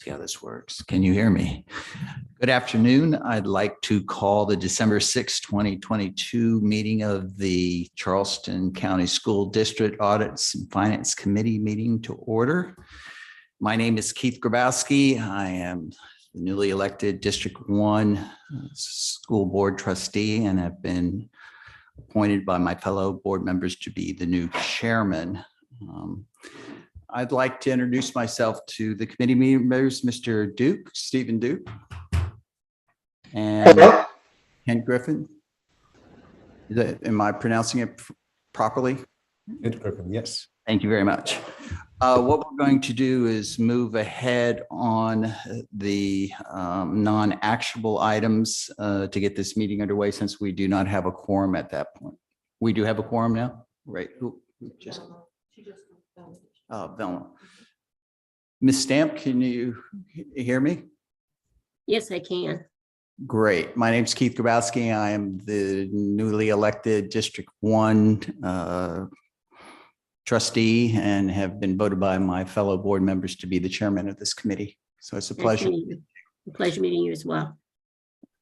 See how this works. Can you hear me? Good afternoon. I'd like to call the December 6, 2022 meeting of the Charleston County School District Audits and Finance Committee meeting to order. My name is Keith Grabowski. I am the newly elected District 1 School Board Trustee and have been appointed by my fellow board members to be the new chairman. I'd like to introduce myself to the committee members, Mr. Duke, Stephen Duke, and hello. Kent Griffin. Am I pronouncing it properly? Kent Griffin, yes. Thank you very much. What we're going to do is move ahead on the non-actionable items to get this meeting underway, since we do not have a quorum at that point. We do have a quorum now, right? Velma. Ms. Stamp, can you hear me? Yes, I can. Great. My name is Keith Grabowski. I am the newly elected District 1 trustee and have been voted by my fellow board members to be the chairman of this committee. So it's a pleasure. Pleasure meeting you as well.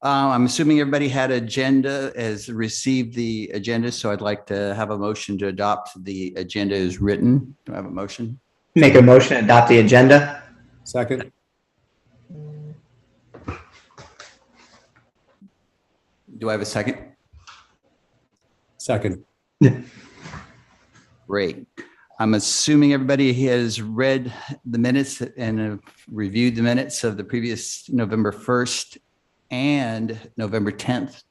I'm assuming everybody had has received the agenda, so I'd like to have a motion to adopt the agenda as written. Do I have a motion? Make a motion to adopt the agenda. Second. Do I have a second? Second. Great. I'm assuming everybody has read the minutes and have reviewed the minutes of the previous November 1st and November 10th,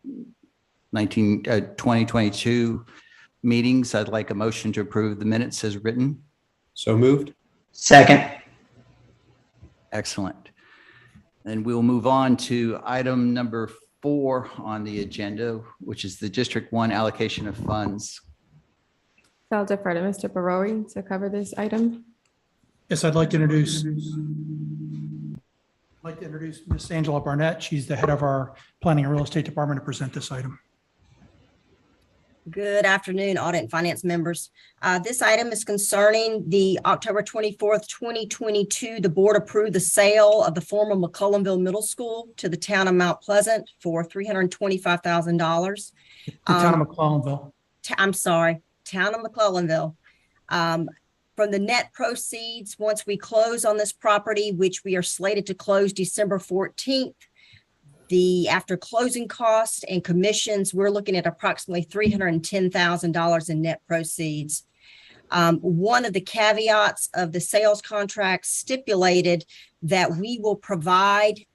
2022 meetings. I'd like a motion to approve the minutes as written. So moved. Second. Excellent. And we'll move on to item number 4 on the agenda, which is the District 1 allocation of funds. I'll defer to Mr. Barori to cover this item. Yes, I'd like to introduce Ms. Angela Barnett. She's the head of our Planning and Real Estate Department to present this item. Good afternoon, audit and finance members. This item is concerning the October 24th, 2022. The board approved the sale of the former McCulloughnville Middle School to the town of Mount Pleasant for $325,000. The town of McClellanville. I'm sorry, town of McClellanville. From the net proceeds, once we close on this property, which we are slated to close December 14th, after closing costs and commissions, we're looking at approximately $310,000 in net proceeds. One of the caveats of the sales contract stipulated that we will provide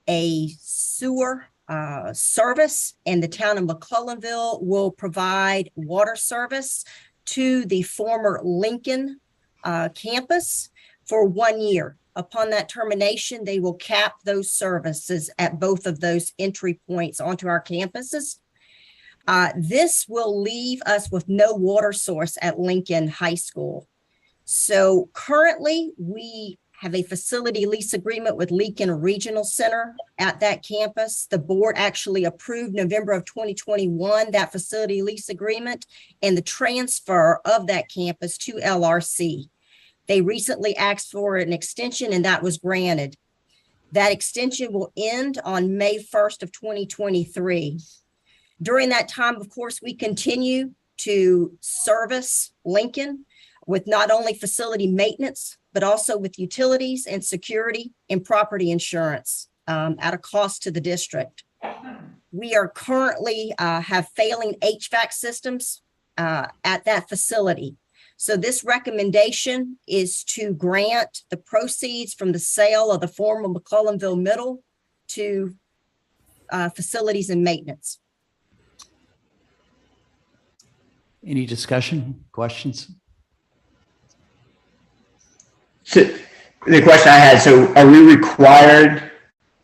a sewer service, and the town of McClellanville will provide water service to the former Lincoln campus for 1 year. Upon that termination, they will cap those services at both of those entry points onto our campuses. This will leave us with no water source at Lincoln High School. So currently, we have a facility lease agreement with Lincoln Regional Center at that campus. The board actually approved November of 2021 that facility lease agreement and the transfer of that campus to LRC. They recently asked for an extension and that was granted. That extension will end on May 1st of 2023. During that time, of course, we continue to service Lincoln with not only facility maintenance, but also with utilities and security and property insurance at a cost to the district. We are currently have failing HVAC systems at that facility. So this recommendation is to grant the proceeds from the sale of the former McCulloughnville Middle to facilities and maintenance. Any discussion, questions? So the question I had, so are we required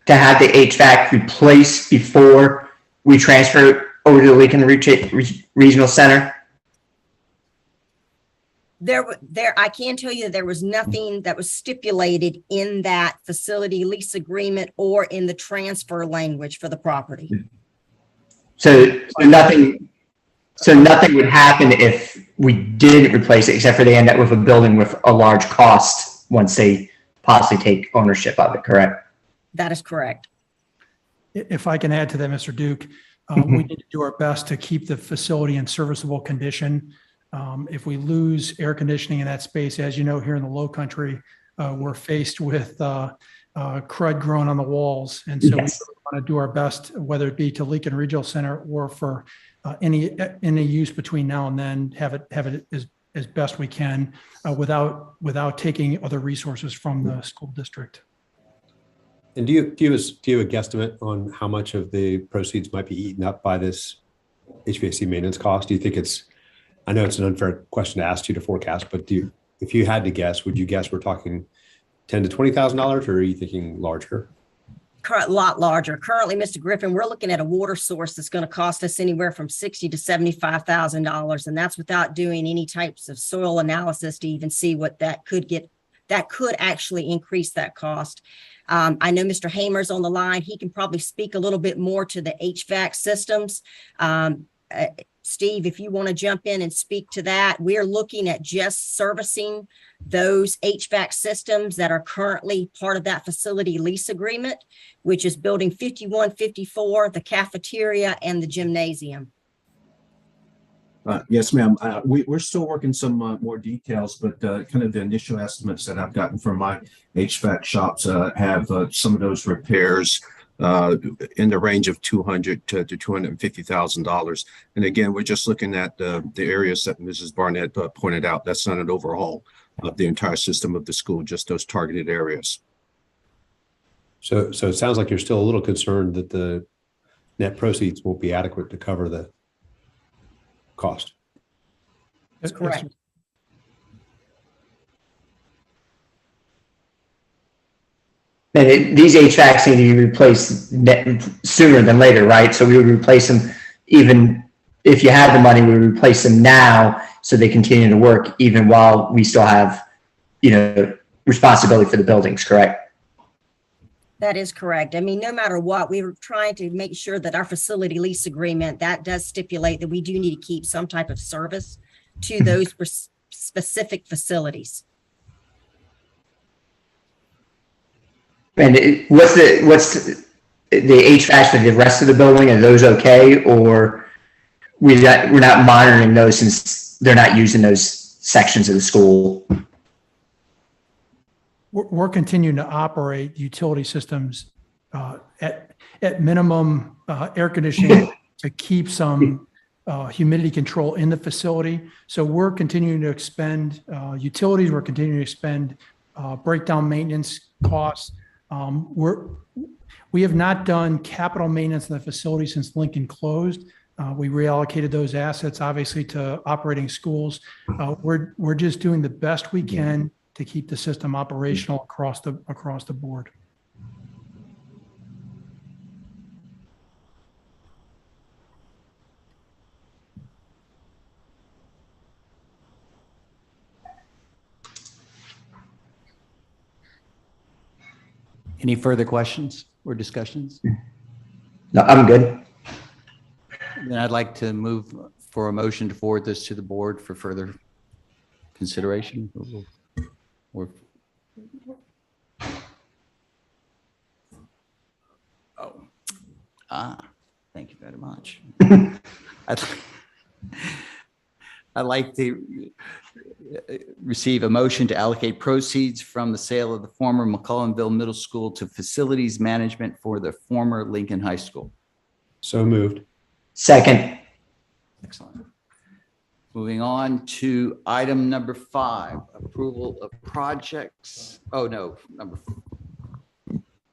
to have the HVAC replaced before we transfer over to the Lincoln Regional Center? I can tell you that there was nothing that was stipulated in that facility lease agreement or in the transfer language for the property. So nothing would happen if we didn't replace it, except for they end up with a building with a large cost once they possibly take ownership of it, correct? That is correct. If I can add to that, Mr. Duke, we need to do our best to keep the facility in serviceable condition. If we lose air conditioning in that space, as you know, here in the Low Country, we're faced with crud growing on the walls. And so Yes. we want to do our best, whether it be to Lincoln Regional Center or for any use between now and then, have it as best we can without taking other resources from the school district. And do you have a guesstimate on how much of the proceeds might be eaten up by this HVAC maintenance cost? Do you think I know it's an unfair question to ask you to forecast, but if you had to guess, would you guess we're talking $10,000 to $20,000, or are you thinking larger? A lot larger. Currently, Mr. Griffin, we're looking at a water source that's going to cost us anywhere from $60,000 to $75,000, and that's without doing any types of soil analysis to even see what that could actually increase that cost. I know Mr. Hamer's on the line. He can probably speak a little bit more to the HVAC systems. Steve, if you want to jump in and speak to that, we're looking at just servicing those HVAC systems that are currently part of that facility lease agreement, which is building 5154, the cafeteria and the gymnasium. Yes, ma'am. We're still working some more details, but kind of the initial estimates that I've gotten from my HVAC shops have some of those repairs in the range of $200,000 to $250,000. And again, we're just looking at the areas that Mrs. Barnett pointed out. That's not an overhaul of the entire system of the school, just those targeted areas. So it sounds like you're still a little concerned that the net proceeds won't be adequate to cover the cost. That's correct. And these HVACs need to be replaced sooner than later, right? So we would replace them, even if you had the money, we would replace them now so they continue to work even while we still have, responsibility for the buildings, correct? That is correct. I mean, no matter what, we were trying to make sure that our facility lease agreement, that does stipulate that we do need to keep some type of service to those specific facilities. And what's the HVAC for the rest of the building? Are those okay, or we're not monitoring those since they're not using those sections of the school? We're continuing to operate utility systems at minimum air conditioning to keep some humidity control in the facility. So we're continuing to expend utilities. We're continuing to expend breakdown maintenance costs. We have not done capital maintenance in the facility since Lincoln closed. We reallocated those assets, obviously, to operating schools. We're just doing the best we can to keep the system operational across the board. Any further questions or discussions? No, I'm good. Then I'd like to move for a motion to forward this to the board for further consideration. Thank you very much. I'd like to receive a motion to allocate proceeds from the sale of the former McCullenville Middle School to facilities management for the former Lincoln High School. So moved. Second. Excellent. Moving on to item number 5, approval of projects. Oh, no, number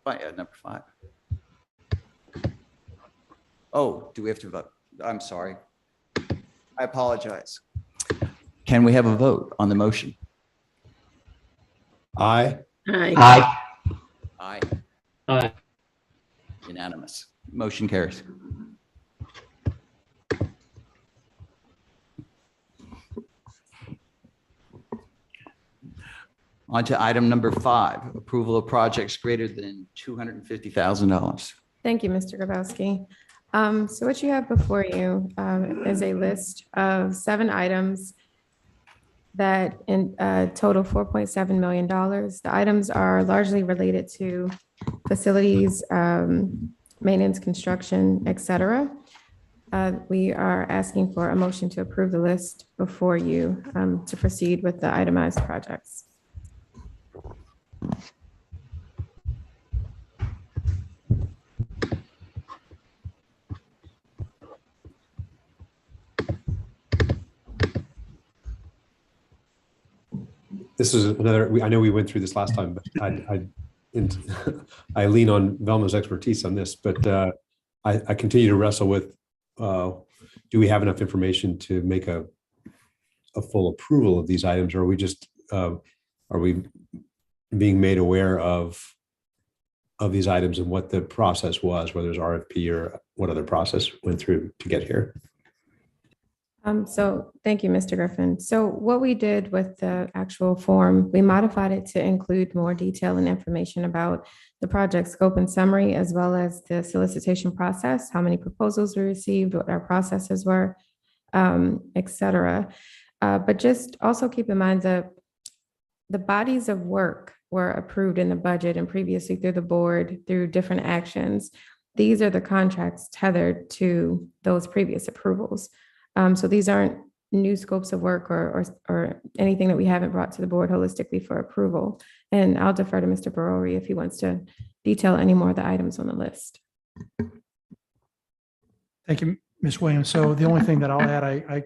5. Oh, do we have to vote? I'm sorry. I apologize. Can we have a vote on the motion? Aye. Aye. Aye. Aye. Aye. Unanimous. Motion carries. On to item number 5, approval of projects greater than $250,000. Thank you, Mr. Grabowski. So what you have before you is a list of 7 items that in total $4.7 million. The items are largely related to facilities, maintenance, construction, et cetera. We are asking for a motion to approve the list before you to proceed with the itemized projects. This is another, I know we went through this last time, but I lean on Velma's expertise on this, but I continue to wrestle with, do we have enough information to make a full approval of these items? Or are we just, are we being made aware of these items and what the process was, whether it's RFP or what other process went through to get here? So thank you, Mr. Griffin. So what we did with the actual form, we modified it to include more detail and information about the project scope and summary, as well as the solicitation process, how many proposals we received, what our processes were, et cetera. But just also keep in mind the bodies of work were approved in the budget and previously through the board through different actions. These are the contracts tethered to those previous approvals. So these aren't new scopes of work or anything that we haven't brought to the board holistically for approval. And I'll defer to Mr. Barori if he wants to detail any more of the items on the list. Thank you, Ms. Williams. So the only thing that I'll add, I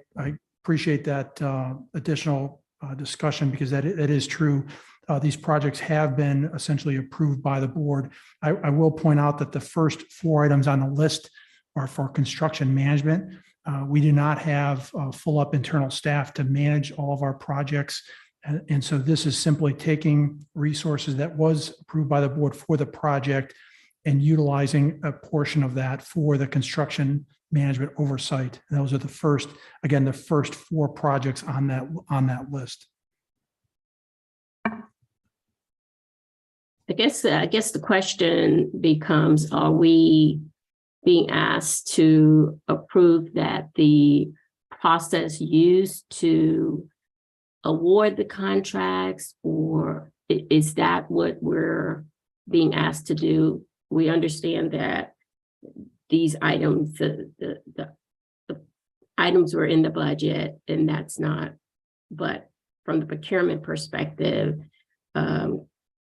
appreciate that additional discussion, because that is true. These projects have been essentially approved by the board. I will point out that the first 4 items on the list are for construction management. We do not have full up internal staff to manage all of our projects. And so this is simply taking resources that was approved by the board for the project and utilizing a portion of that for the construction management oversight. And those are the first 4 projects on that list. I guess the question becomes, are we being asked to approve that the process used to award the contracts, or is that what we're being asked to do? We understand that these items, the items were in the budget, and that's not, but from the procurement perspective,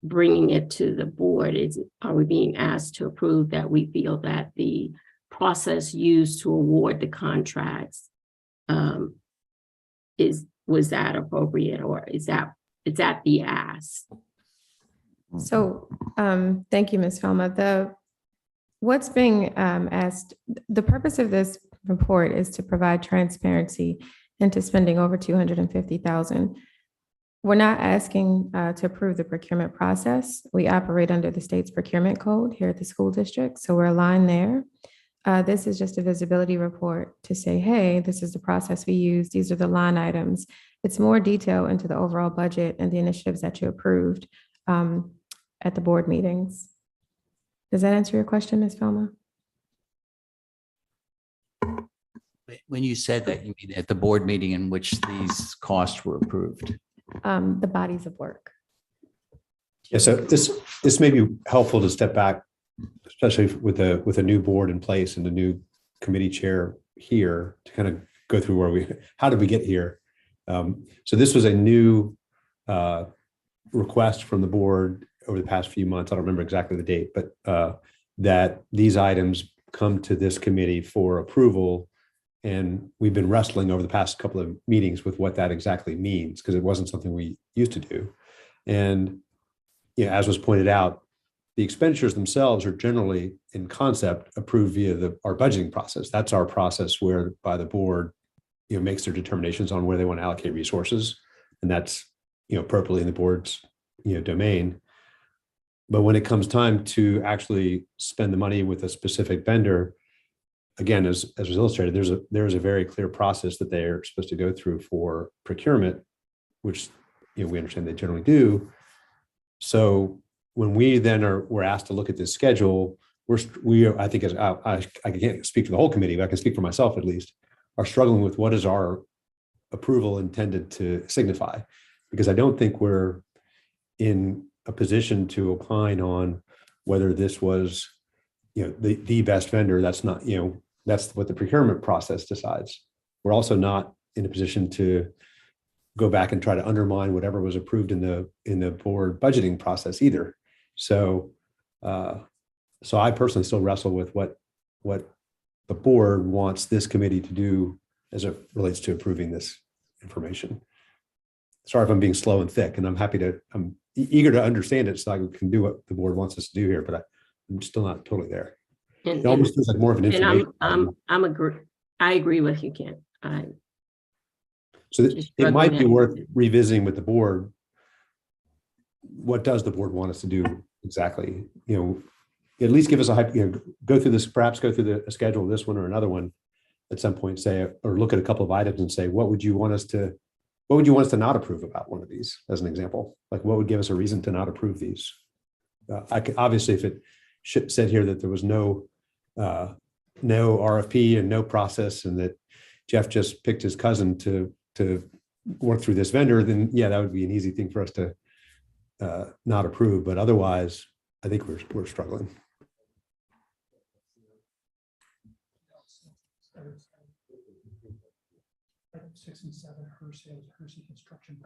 bringing it to the board, are we being asked to approve that we feel that the process used to award the contracts was that appropriate, or is that the ask? So thank you, Ms. Felma. What's being asked, the purpose of this report is to provide transparency into spending over $250,000. We're not asking to approve the procurement process. We operate under the state's procurement code here at the school district, so we're aligned there. This is just a visibility report to say, hey, this is the process we use. These are the line items. It's more detail into the overall budget and the initiatives that you approved at the board meetings. Does that answer your question, Ms. Felma? When you said that, you mean at the board meeting in which these costs were approved? The bodies of work. Yeah, so this may be helpful to step back, especially with a new board in place and a new committee chair here, to kind of go through how did we get here? So this was a new request from the board over the past few months. I don't remember exactly the date, but that these items come to this committee for approval. And we've been wrestling over the past couple of meetings with what that exactly means, because it wasn't something we used to do. And as was pointed out, the expenditures themselves are generally in concept approved via our budgeting process. That's our process whereby the board makes their determinations on where they want to allocate resources. And that's appropriately in the board's domain. But when it comes time to actually spend the money with a specific vendor, again, as was illustrated, there's a very clear process that they are supposed to go through for procurement, which we understand they generally do. So when we then we're asked to look at this schedule, I think as I can't speak for the whole committee, but I can speak for myself at least, are struggling with what is our approval intended to signify, because I don't think we're in a position to opine on whether this was, the best vendor. That's not, that's what the procurement process decides. We're also not in a position to go back and try to undermine whatever was approved in the board budgeting process either. So, so I personally still wrestle with what the board wants this committee to do as it relates to approving this information. Sorry if I'm being slow and thick, and I'm eager to understand it so I can do what the board wants us to do here, but I'm still not totally there. It almost feels like more of an information. I agree with you, Ken. So it might be worth revisiting with the board. What does the board want us to do exactly? At least give us go through this, perhaps go through the schedule of this one or another one at some point, say, or look at a couple of items and say, what would you want us to not approve about one of these, as an example? Like, what would give us a reason to not approve these? I could, obviously, if it said here that there was no RFP and no process, and that Jeff just picked his cousin to work through this vendor, then yeah, that would be an easy thing for us to not approve. But otherwise, I think we're struggling. Item 6 and 7, Hersey construction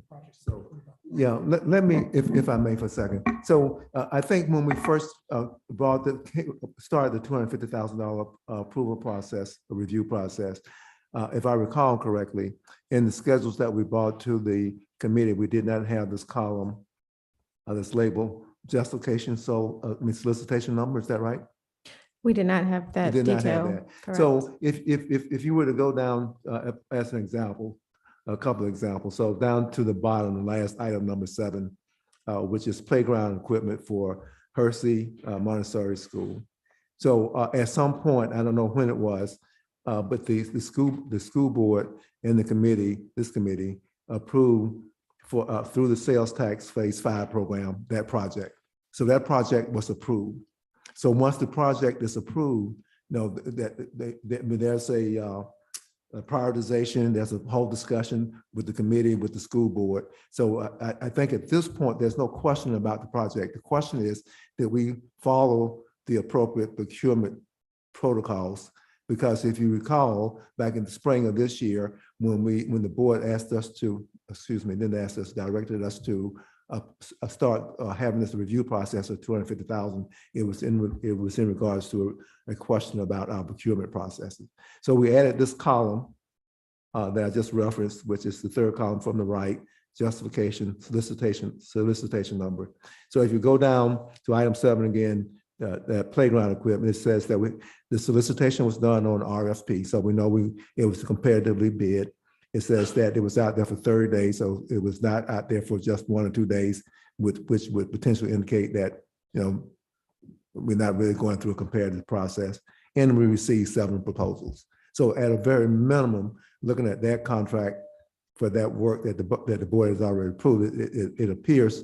projects. So, yeah, let me, if I may, for a second. So I think when we first started the $250,000 approval process, the review process, if I recall correctly, in the schedules that we brought to the committee, we did not have this column, this label, justification, solicitation number, is that right? We did not have that We did not detail. have that. Correct. So if you were to go down, as an example, a couple of examples, so down to the bottom, the last item, number 7, which is playground equipment for Hersey Montessori School. So at some point, I don't know when it was, but the school board and the committee, this committee, approved for through the sales tax phase 5 program, that project. So that project was approved. So once the project is approved, there's a prioritization, there's a whole discussion with the committee, with the school board. So I think at this point, there's no question about the project. The question is that we follow the appropriate procurement protocols. Because if you recall, back in the spring of this year, when the board asked us to, directed us to start having this review process of $250,000, it was in regards to a question about our procurement processes. So we added this column that I just referenced, which is the third column from the right, justification, solicitation number. So if you go down to item 7 again, that playground equipment, it says that the solicitation was done on RFP. So we know it was comparatively bid. It says that it was out there for 30 days. So it was not out there for just 1 or 2 days, which would potentially indicate that, we're not really going through a comparative process. And we received 7 proposals. So at a very minimum, looking at that contract for that work that the board has already approved, it appears,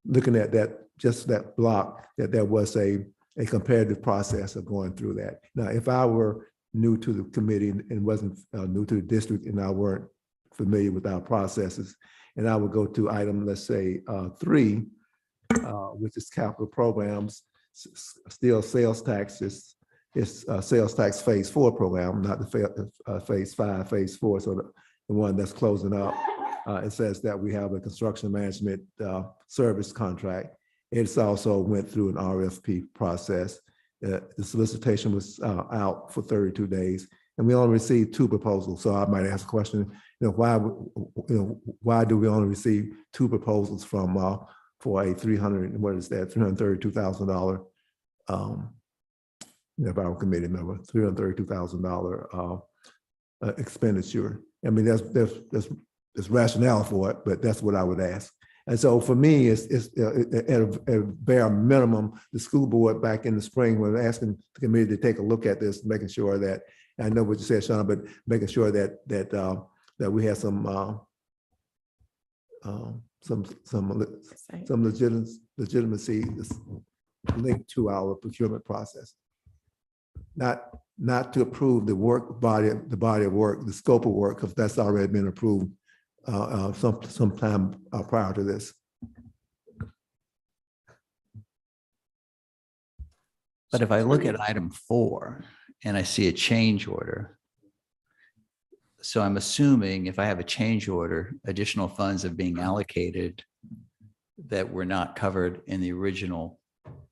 looking at just that block, that there was a comparative process of going through that. Now, if I were new to the committee and wasn't new to the district, and I weren't familiar with our processes, and I would go to item, let's say 3, which is capital programs, still sales taxes, it's sales tax phase 4 program, not the phase 5, phase 4. So the one that's closing up, it says that we have a construction management service contract. It's also went through an RFP process. The solicitation was out for 32 days, and we only received 2 proposals. So I might ask a question, why do we only receive 2 proposals from for a $332,000 if our committee member, $332,000 expenditure? I mean, there's rationale for it, but that's what I would ask. And so for me, it's at a bare minimum, the school board back in the spring was asking the committee to take a look at this, making sure that, I know what you said, Sean, but making sure that we have some legitimacy linked to our procurement process. not to approve the body of work, the scope of work, because that's already been approved sometime prior to this. But if I look at item 4 and I see a change order, so I'm assuming if I have a change order, additional funds are being allocated that were not covered in the original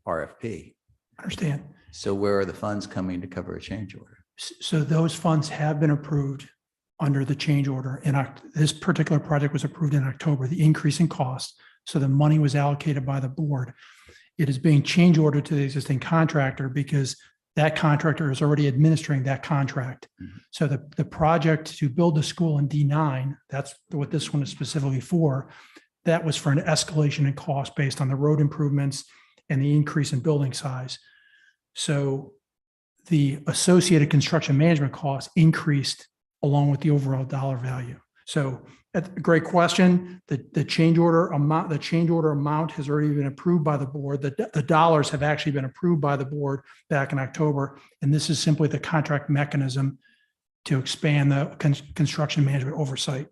RFP. Understand? So where are the funds coming to cover a change order? So those funds have been approved under the change order. And this particular project was approved in October, the increase in cost. So the money was allocated by the board. It is being change ordered to the existing contractor because that contractor is already administering that contract. Mhm. So the project to build the school in D9, that's what this one is specifically for. That was for an escalation in cost based on the road improvements and the increase in building size. So the associated construction management costs increased along with the overall dollar value. So that's a great question. The change order amount has already been approved by the board. The dollars have actually been approved by the board back in October. And this is simply the contract mechanism to expand the construction management oversight.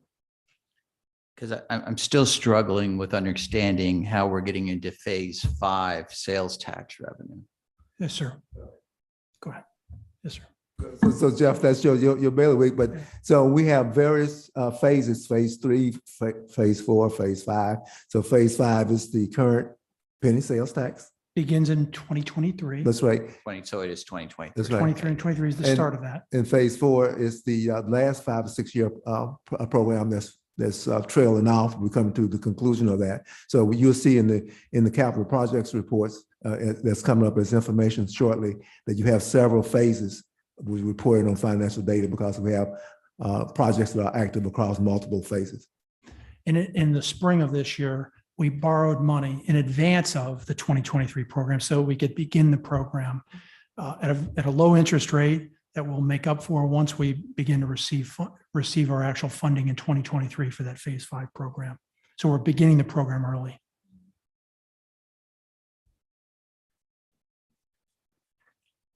Because I'm still struggling with understanding how we're getting into phase 5 sales tax revenue. Yes, sir. Go ahead. Yes, sir. So Jeff, that's your bailiwick, but so we have various phases, phase 3, phase 4, phase 5. So phase 5 is the current penny sales tax. Begins in 2023. That's right. So it is 2020. That's right. 23 and 23 is the start of that. And phase 4 is the last 5 to 6 year program that's trailing off. We're coming to the conclusion of that. So you'll see in the capital projects reports that's coming up as information shortly that you have several phases. We reported on financial data because we have projects that are active across multiple phases. In the spring of this year, we borrowed money in advance of the 2023 program so we could begin the program at a low interest rate that we'll make up for once we begin to receive our actual funding in 2023 for that phase 5 program. So we're beginning the program early.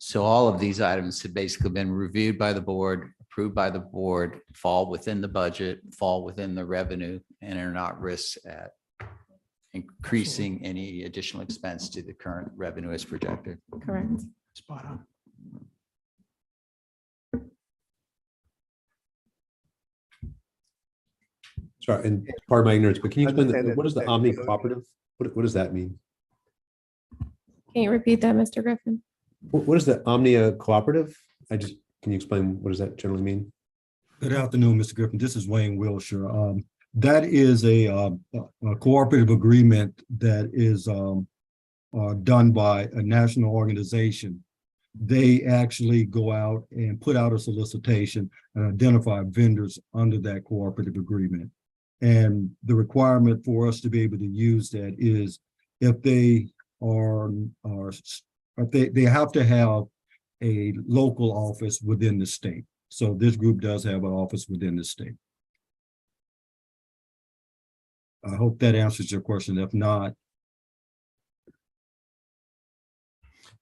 So all of these items have basically been reviewed by the board, approved by the board, fall within the budget, fall within the revenue, and are not risks at increasing any additional expense to the current revenue as projected. Correct. Spot on. Sorry, and pardon my ignorance, but can you explain what is the Omni Cooperative? What does that mean? Can you repeat that, Mr. Griffin? What is the Omnia Cooperative? Can you explain what does that generally mean? Good afternoon, Mr. Griffin. This is Wayne Wilshire. That is a cooperative agreement that is done by a national organization. They actually go out and put out a solicitation and identify vendors under that cooperative agreement. And the requirement for us to be able to use that is if they they have to have a local office within the state. So this group does have an office within the state. I hope that answers your question. If not.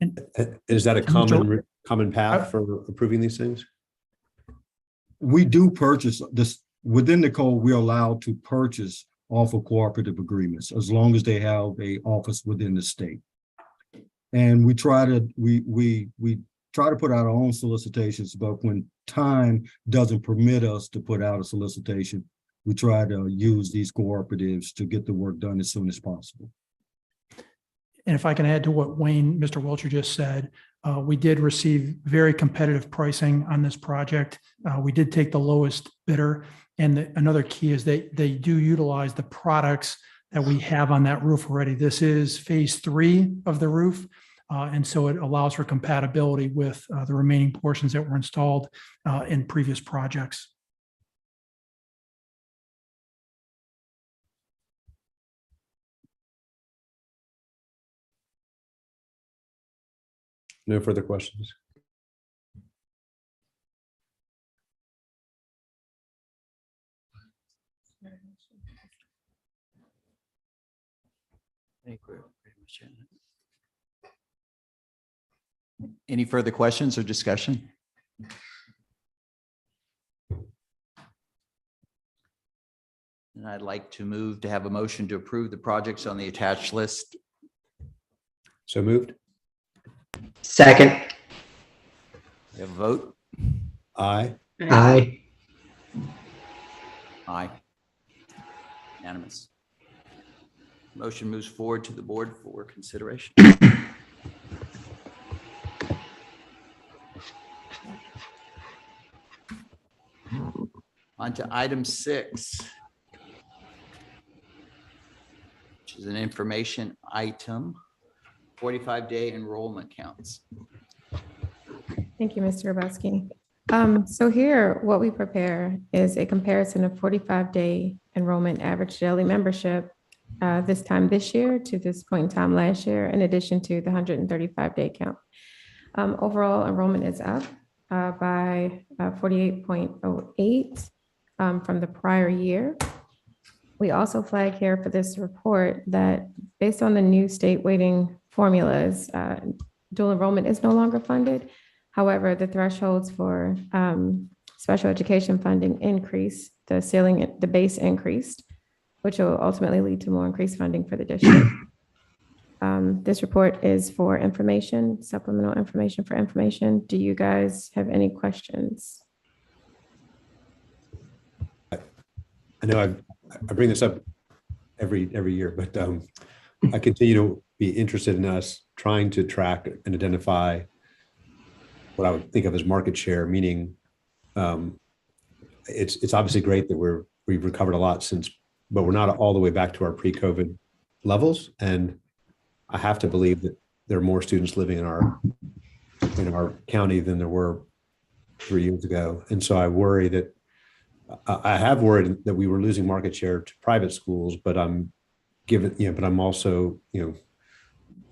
And is that a common path for approving these things? We do purchase this within the code. We're allowed to purchase off of cooperative agreements as long as they have a office within the state. And we try to put out our own solicitations, but when time doesn't permit us to put out a solicitation, we try to use these cooperatives to get the work done as soon as possible. And if I can add to what Mr. Wiltshire just said, we did receive very competitive pricing on this project. We did take the lowest bidder. And another key is they do utilize the products that we have on that roof already. This is phase 3 of the roof. And so it allows for compatibility with the remaining portions that were installed in previous projects. No further questions. I think we're pretty much in. Any further questions or discussion? And I'd like to move to have a motion to approve the projects on the attached list. So moved. Second. We have a vote? Aye. Aye. Aye. Unanimous. Motion moves forward to the board for consideration. On to item 6, which is an information item, 45-day enrollment counts. Thank you, Mr. Grabowski. So here, what we prepare is a comparison of 45-day enrollment average daily membership this time this year to this point in time last year, in addition to the 135-day count. Overall enrollment is up by 48.08 from the prior year. We also flag here for this report that based on the new state weighting formulas, dual enrollment is no longer funded. However, the thresholds for special education funding increase, the base increased, which will ultimately lead to more increased funding for the district. This report is for information, supplemental information for information. Do you guys have any questions? I know I bring this up every year, but I continue to be interested in us trying to track and identify what I would think of as market share, meaning it's obviously great that we've recovered a lot since, but we're not all the way back to our pre-COVID levels. And I have to believe that there are more students living in our county than there were 3 years ago. And so I worry that I have worried that we were losing market share to private schools, but I'm also,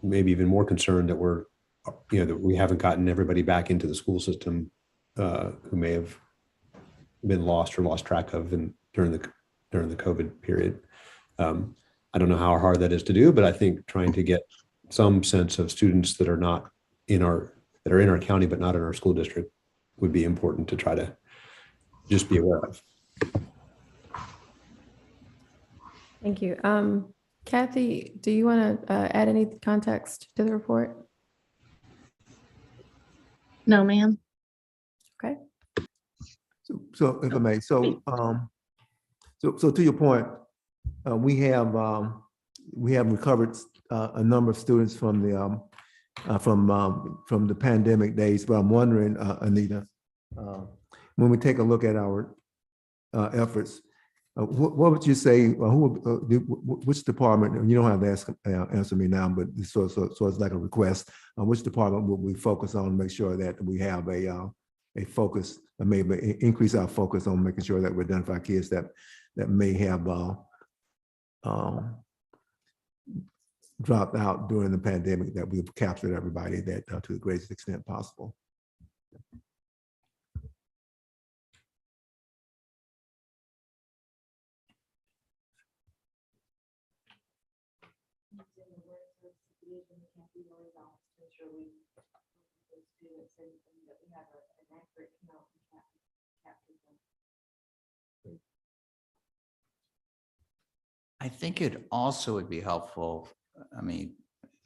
maybe even more concerned that that we haven't gotten everybody back into the school system who may have been lost or lost track of during the COVID period. I don't know how hard that is to do, but I think trying to get some sense of students that are in our county but not in our school district would be important to try to just be aware of. Thank you. Kathy, do you want to add any context to the report? No, ma'am. Okay. So if I may, so to your point, we have recovered a number of students from the pandemic days. But I'm wondering, Anita, when we take a look at our efforts, what would you say? Which department? And you don't have to answer me now, but so it's like a request. Which department would we focus on? Make sure that we have a focus, maybe increase our focus on making sure that we identify kids that may have dropped out during the pandemic, that we've captured everybody that to the greatest extent possible. I think it also would be helpful,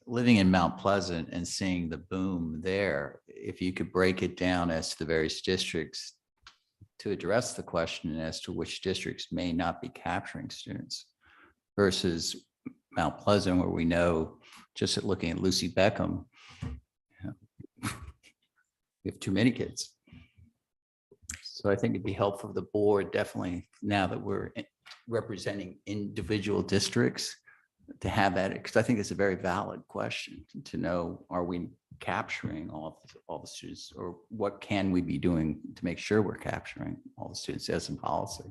living in Mount Pleasant and seeing the boom there, if you could break it down as to the various districts to address the question as to which districts may not be capturing students versus Mount Pleasant, where we know, just at looking at Lucy Beckham, we have too many kids. So I think it'd be helpful for the board, definitely, now that we're representing individual districts, to have that, because I think it's a very valid question to know, are we capturing all the students, or what can we be doing to make sure we're capturing all the students as in policy?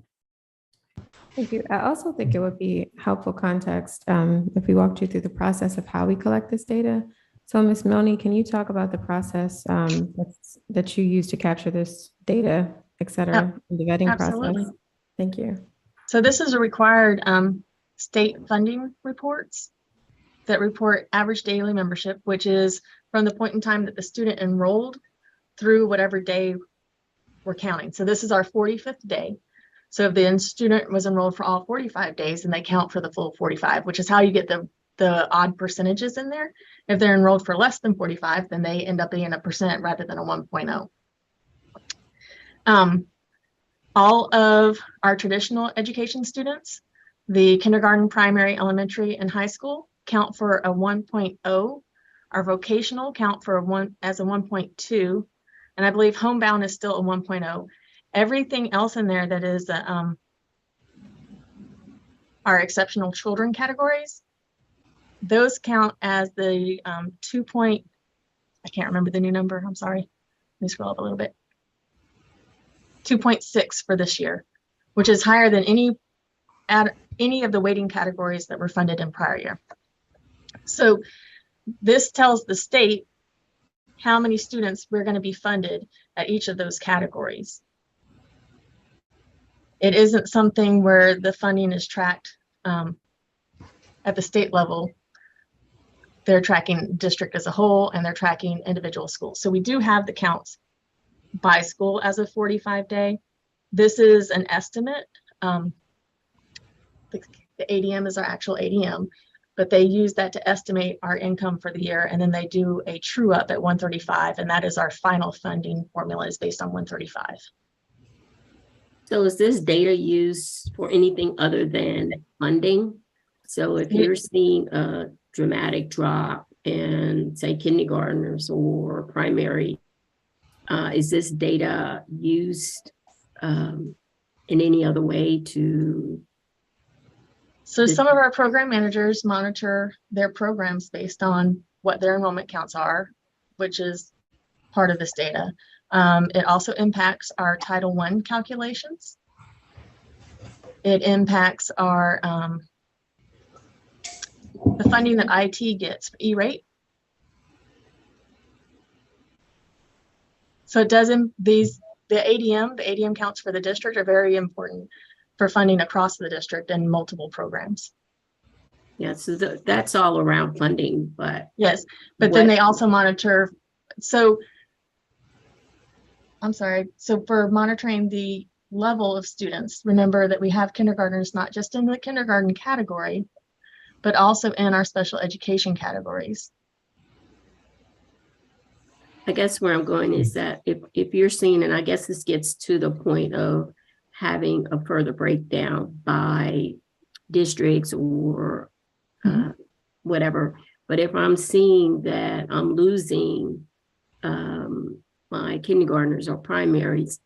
Thank you. I also think it would be helpful context if we walked you through the process of how we collect this data. So Ms. Milne, can you talk about the process that you use to capture this data, et cetera, in the vetting Absolutely. process? Thank you. So this is a required state funding reports. that report average daily membership, which is from the point in time that the student enrolled through whatever day we're counting. So this is our 45th day. So if the student was enrolled for all 45 days, then they count for the full 45, which is how you get the odd percentages in there. If they're enrolled for less than 45, then they end up being a percent rather than a 1.0. All of our traditional education students, the kindergarten, primary, elementary, and high school, count for a 1.0. Our vocational count for a 1.2, and I believe homebound is still a 1.0. Everything else in there that is our exceptional children categories, those count as the I can't remember the new number. I'm sorry. Let me scroll up a little bit. 2.6 for this year, which is higher than any of the weighting categories that were funded in prior year. So this tells the state how many students we're going to be funded at each of those categories. It isn't something where the funding is tracked at the state level. They're tracking district as a whole, and they're tracking individual schools. So we do have the counts by school as of 45-day. This is an estimate. The ADM is our actual ADM, but they use that to estimate our income for the year, and then they do a true up at 135, and that is our final funding formula is based on 135. So is this data used for anything other than funding? So if you're seeing a dramatic drop in, say, kindergartners or primary, is this data used in any other way to? So some of our program managers monitor their programs based on what their enrollment counts are, which is part of this data. It also impacts our Title I calculations. It impacts our the funding that IT gets, E-rate. So it doesn't, the ADM counts for the district are very important for funding across the district and multiple programs. Yeah, so that's all around funding, but. Yes, but then they also monitor, so, I'm sorry, so for monitoring the level of students, remember that we have kindergartners, not just in the kindergarten category, but also in our special education categories. I guess where I'm going is that if you're seeing, and I guess this gets to the point of having a further breakdown by districts or whatever, but if I'm seeing that I'm losing my kindergartners or primaries,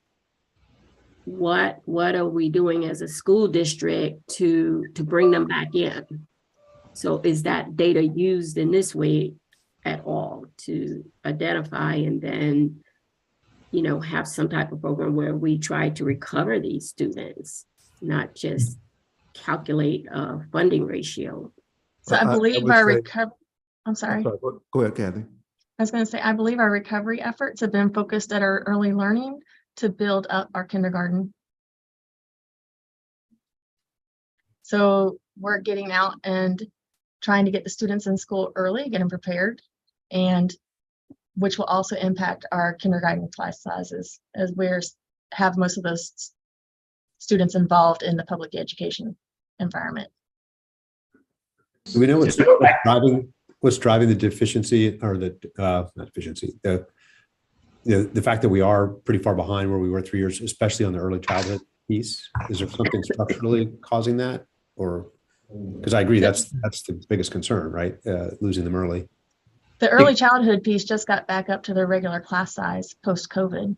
what are we doing as a school district to bring them back in? So is that data used in this way at all to identify and then, you know, have some type of program where we try to recover these students, not just calculate a funding ratio? So I believe our recovery, I'm sorry. Go ahead, Kathy. I was going to say, I believe our recovery efforts have been focused at our early learning to build up our kindergarten. So we're getting out and trying to get the students in school early, get them prepared, and which will also impact our kindergarten class sizes as we have most of those students involved in the public education environment. Do we know what's driving the deficiency or the not deficiency, the fact that we are pretty far behind where we were 3 years, especially on the early childhood piece? Is there something structurally causing that? Or because I agree that's the biggest concern, right? Losing them early. The early childhood piece just got back up to their regular class size post-COVID.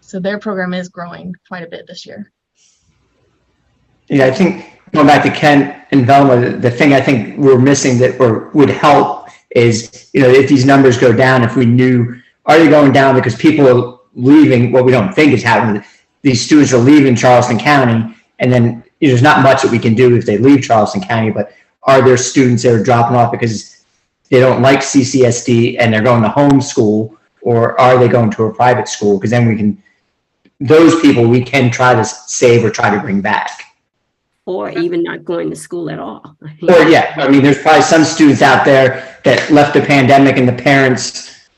So their program is growing quite a bit this year. Yeah, I think going back to Kent and Velma, the thing I think we're missing that or would help is, you know, if these numbers go down, if we knew, are they going down because people are leaving, what we don't think is happening, these students are leaving Charleston County, and then there's not much that we can do if they leave Charleston County, but are there students that are dropping off because they don't like CCSD and they're going to homeschool, or are they going to a private school? Because then we can, those people we can try to save or try to bring back. or even not going to school at all. Or yeah, I mean, there's probably some students out there that left the pandemic and the parents,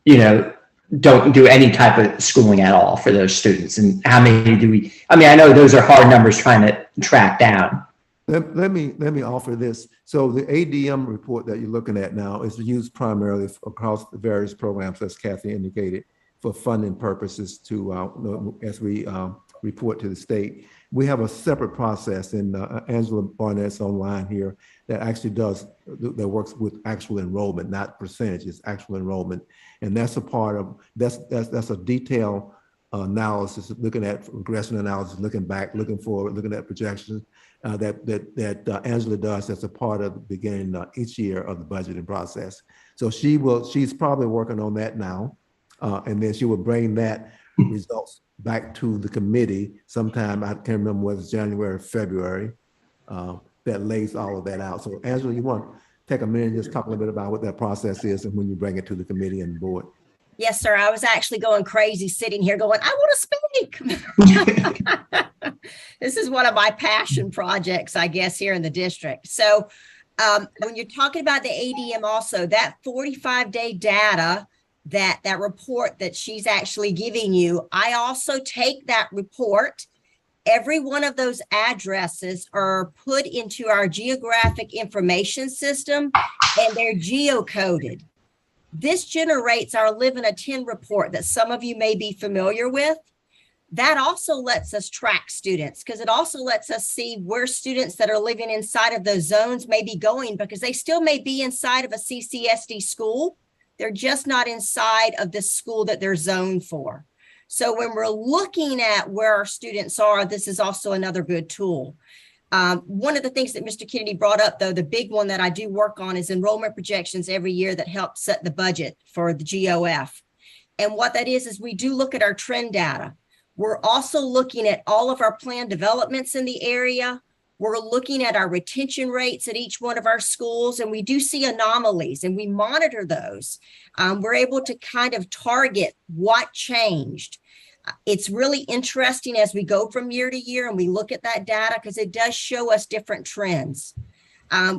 you know, don't do any type of schooling at all for those students. And how many do we, I mean, I know those are hard numbers trying to track down. Let me offer this. So the ADM report that you're looking at now is used primarily across the various programs, as Kathy indicated, for funding purposes to, as we report to the state. We have a separate process, and Angela Barnett's online here, that actually that works with actual enrollment, not percentages, actual enrollment. And that's a part of, that's a detailed analysis, looking at regression analysis, looking back, looking forward, looking at projections that Angela does as a part of the beginning each year of the budgeting process. So she's probably working on that now. And then she will bring that results back to the committee sometime, I can't remember whether it's January or February, that lays all of that out. So Angela, you want to take a minute and just talk a little bit about what that process is and when you bring it to the committee and the board? Yes, sir. I was actually going crazy sitting here going, I want to speak. This is one of my passion projects, I guess, here in the district. So when you're talking about the ADM also, that 45-day data, that report that she's actually giving you, I also take that report. Every one of those addresses are put into our geographic information system, and they're geocoded. This generates our Live and Attend report that some of you may be familiar with. That also lets us track students, because it also lets us see where students that are living inside of those zones may be going, because they still may be inside of a CCSD school. They're just not inside of the school that they're zoned for. So when we're looking at where our students are, this is also another good tool. One of the things that Mr. Kennedy brought up, though, the big one that I do work on is enrollment projections every year that help set the budget for the GOF. And what that is we do look at our trend data. We're also looking at all of our planned developments in the area. We're looking at our retention rates at each one of our schools, and we do see anomalies, and we monitor those. We're able to kind of target what changed. It's really interesting as we go from year to year and we look at that data, because it does show us different trends.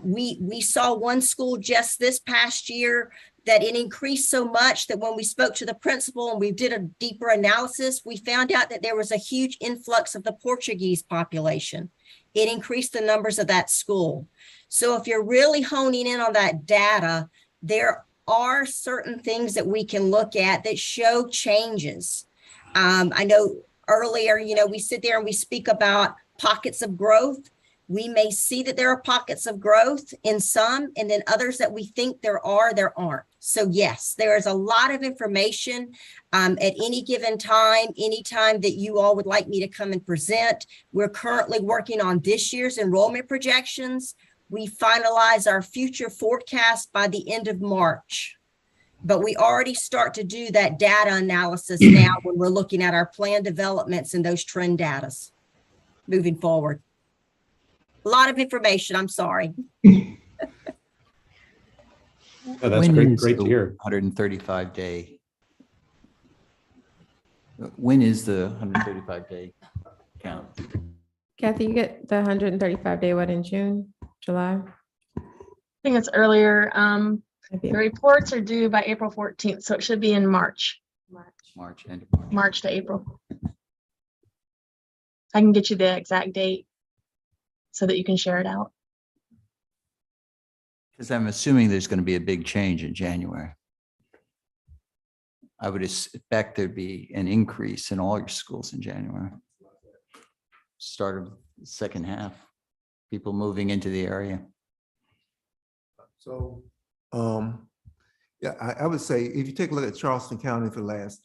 We saw one school just this past year that it increased so much that when we spoke to the principal and we did a deeper analysis, we found out that there was a huge influx of the Portuguese population. It increased the numbers of that school. So if you're really honing in on that data, there are certain things that we can look at that show changes. I know earlier, we sit there and we speak about pockets of growth. We may see that there are pockets of growth in some, and then others that we think there aren't. So yes, there is a lot of information at any given time, anytime that you all would like me to come and present. We're currently working on this year's enrollment projections. We finalize our future forecast by the end of March. But we already start to do that data analysis now when we're looking at our planned developments and those trend data moving forward. A lot of information, I'm sorry. Oh, that's great to hear. 135-day. When is the 135-day count? Kathy, you get the 135-day, what, in June, July? I think it's earlier. Maybe The reports are due by April 14th, so it should be in March. March, end of March. March to April. I can get you the exact date so that you can share it out. Because I'm assuming there's going to be a big change in January. I would expect there'd be an increase in all your schools in January. Start of the second half, people moving into the area. So, yeah, I would say if you take a look at Charleston County for the last,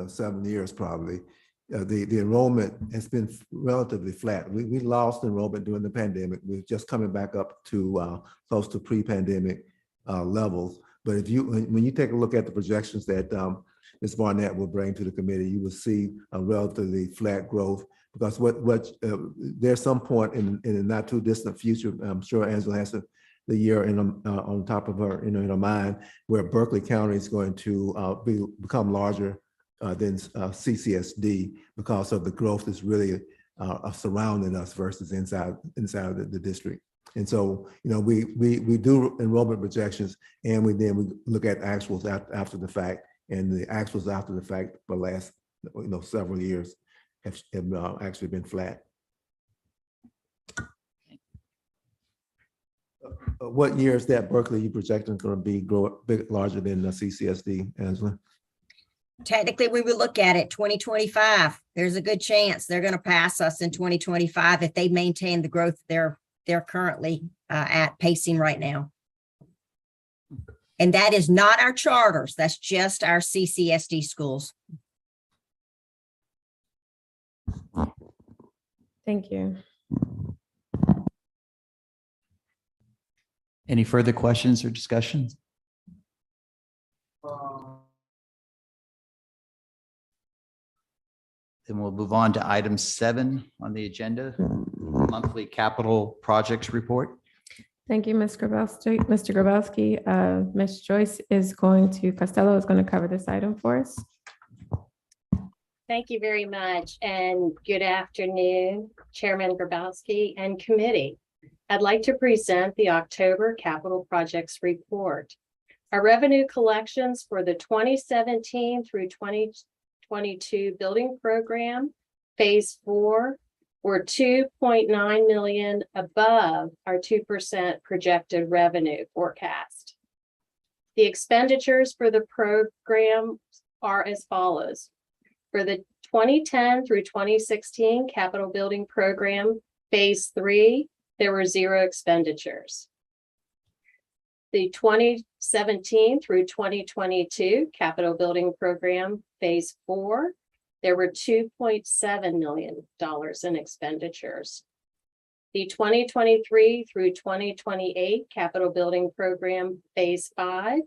7 years probably, the enrollment has been relatively flat. We lost enrollment during the pandemic. We're just coming back up to close to pre-pandemic levels. But when you take a look at the projections that Ms. Barnett will bring to the committee, you will see a relatively flat growth, because there's some point in the not too distant future, I'm sure Angela has the year on top of her, in her mind, where Berkeley County is going to become larger than CCSD, because of the growth is really surrounding us versus inside of the district. And so, we do enrollment projections, and we look at actuals after the fact, and the actuals after the fact for the last, several years have actually been flat. What year is that Berkeley you projecting going to be larger than the CCSD, Angela? Technically, we would look at it 2025. There's a good chance they're going to pass us in 2025 if they maintain the growth they're currently at pacing right now. And that is not our charters. That's just our CCSD schools. Thank you. Any further questions or discussions? Then we'll move on to item 7 on the agenda, monthly capital projects report. Thank you, Mr. Grabowski. Ms. Joyce Costello is going to cover this item for us. Thank you very much, and good afternoon, Chairman Grabowski and committee. I'd like to present the October capital projects report. Our revenue collections for the 2017 through 2022 building program, phase 4, were 2.9 million above our 2% projected revenue forecast. The expenditures for the program are as follows. For the 2010 through 2016 capital building program, phase 3, there were 0 expenditures. The 2017 through 2022 capital building program, phase 4, there were $2.7 million in expenditures. The 2023 through 2028 capital building program, phase 5,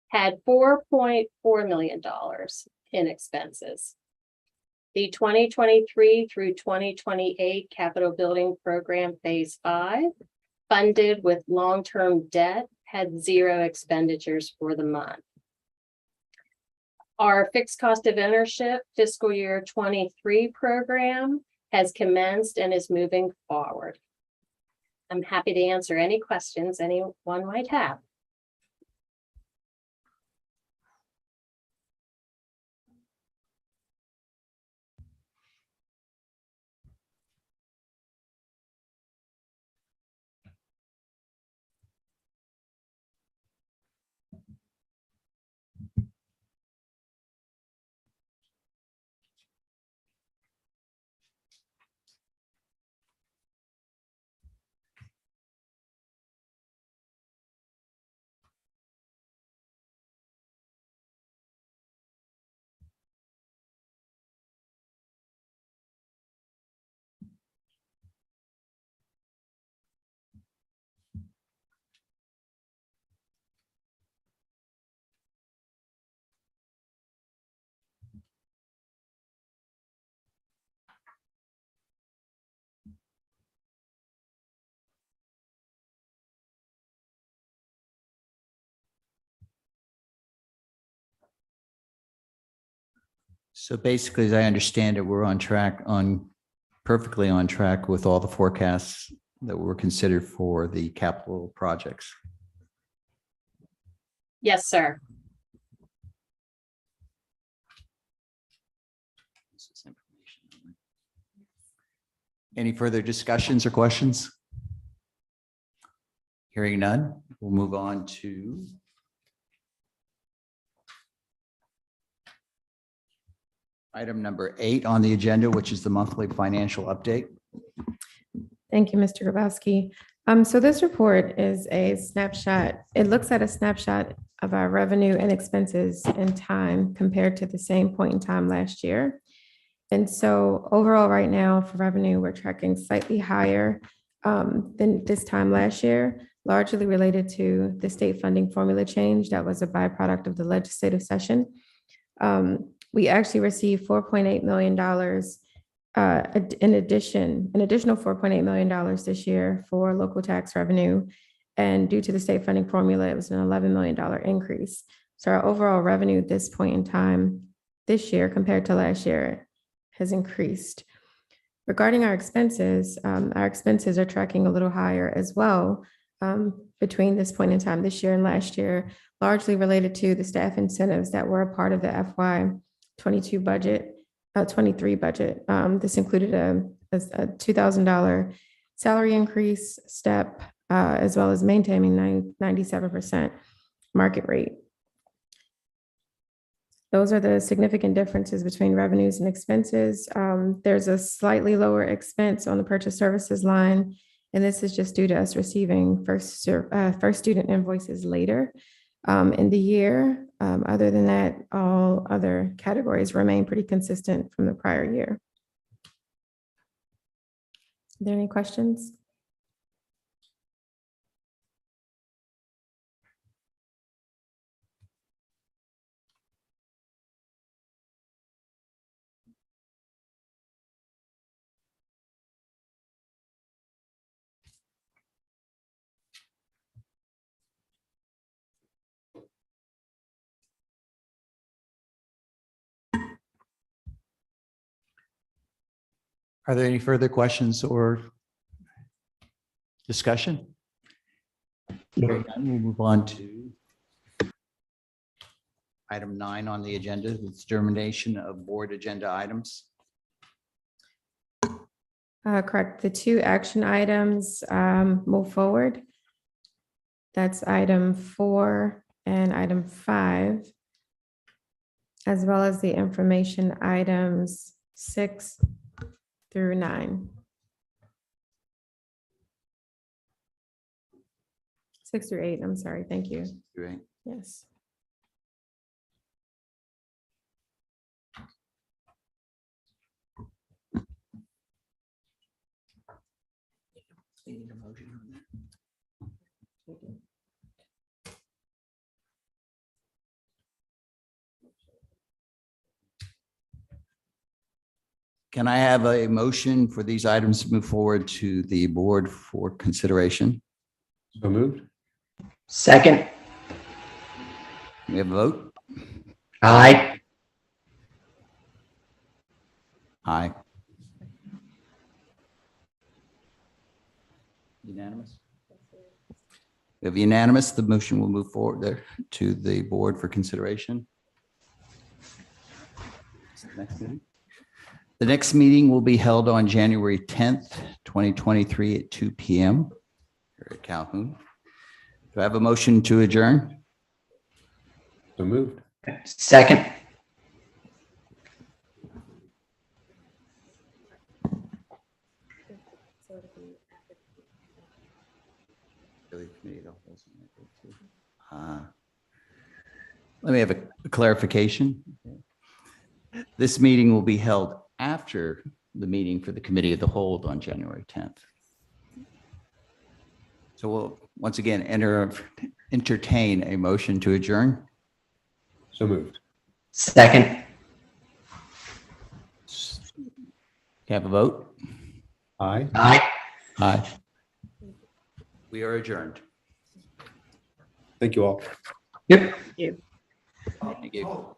had $4.4 million in expenses. The 2023 through 2028 capital building program, phase 5, funded with long-term debt, had 0 expenditures for the month. Our fixed cost of ownership fiscal year 23 program has commenced and is moving forward. I'm happy to answer any questions anyone might have. So basically, as I understand it, we're perfectly on track with all the forecasts that were considered for the capital projects. Yes, sir. Any further discussions or questions? Hearing none, we'll move on to item number 8 on the agenda, which is the monthly financial update. Thank you, Mr. Grabowski. So this report is a snapshot. It looks at a snapshot of our revenue and expenses in time compared to the same point in time last year. And so overall, right now for revenue, we're tracking slightly higher than this time last year, largely related to the state funding formula change that was a byproduct of the legislative session. We actually received $4.8 million, an additional $4.8 million this year for local tax revenue. And due to the state funding formula, it was an $11 million increase. So our overall revenue at this point in time this year compared to last year has increased. Regarding our expenses are tracking a little higher as well between this point in time this year and last year, largely related to the staff incentives that were a part of the FY22 budget, 23 budget. This included a $2,000 salary increase step, as well as maintaining 97% market rate. Those are the significant differences between revenues and expenses. There's a slightly lower expense on the purchase services line, and this is just due to us receiving first student invoices later in the year. Other than that, all other categories remain pretty consistent from the prior year. Are there any questions? Are there any further questions or discussion? Hearing none, we'll move on to item 9 on the agenda, the determination of board agenda items. Correct. The 2 action items move forward. That's item 4 and item 5, as well as the information items 6 through 9. 6 through 8, I'm sorry, thank you. Right. Yes. We need a motion on that. Can I have a motion for these items to move forward to the board for consideration? So moved. Second. We have a vote? Aye. Aye. Unanimous? We have unanimous, the motion will move forward there to the board for consideration. The next meeting will be held on January 10th, 2023 at 2 p.m. here at Calhoun. Do I have a motion to adjourn? So moved. Second. Let me have a clarification. This meeting will be held after the meeting for the Committee of the Whole on January 10th. So we'll once again entertain a motion to adjourn. So moved. Second. Can I have a vote? Aye. Aye. Aye. We are adjourned. Thank you all. Yep. Thank you.